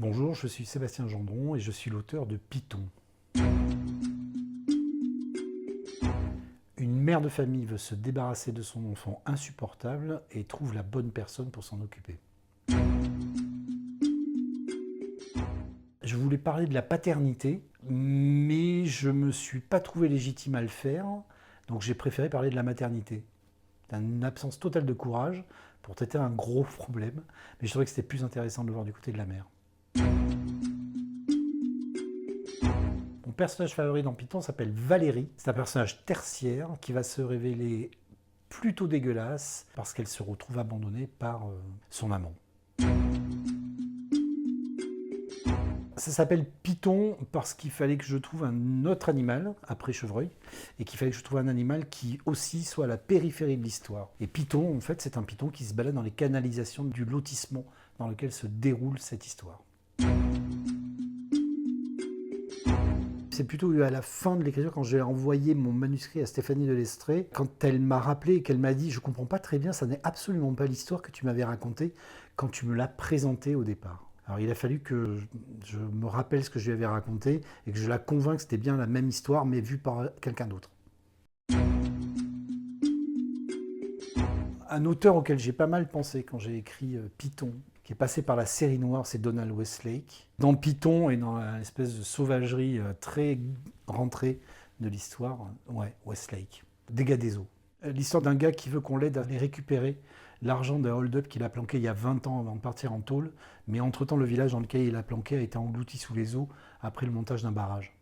Bonjour, je suis Sébastien Gendron et je suis l'auteur de Python. Une mère de famille veut se débarrasser de son enfant insupportable et trouve la bonne personne pour s'en occuper. Je voulais parler de la paternité, mais je ne me suis pas trouvé légitime à le faire, donc j'ai préféré parler de la maternité. Une absence totale de courage pour traiter un gros problème, mais je trouvais que c'était plus intéressant de le voir du côté de la mère. Mon personnage favori dans Python s'appelle Valérie. C'est un personnage tertiaire qui va se révéler plutôt dégueulasse parce qu'elle se retrouve abandonnée par son amant. Ça s'appelle Python parce qu'il fallait que je trouve un autre animal, après chevreuil, et qu'il fallait que je trouve un animal qui aussi soit à la périphérie de l'histoire. Et Python, en fait, c'est un python qui se balade dans les canalisations du lotissement dans lequel se déroule cette histoire. C'est plutôt à la fin de l'écriture, quand j'ai envoyé mon manuscrit à Stéphanie Delestrée, quand elle m'a rappelé et qu'elle m'a dit « Je comprends pas très bien, ça n'est absolument pas l'histoire que tu m'avais racontée quand tu me l'as présentée au départ. » Alors il a fallu que je me rappelle ce que je lui avais raconté et que je la convainque que c'était bien la même histoire, mais vue par quelqu'un d'autre. Un auteur auquel j'ai pas mal pensé quand j'ai écrit Python, qui est passé par la série noire, c'est Donald Westlake. Dans Python et dans l'espèce de sauvagerie très rentrée de l'histoire, ouais, Westlake. Dégâts des eaux. L'histoire d'un gars qui veut qu'on l'aide à aller récupérer l'argent d'un hold-up qu'il a planqué il y a 20 ans avant de partir en tôle, mais entre-temps le village dans lequel il a planqué a été englouti sous les eaux après le montage d'un barrage.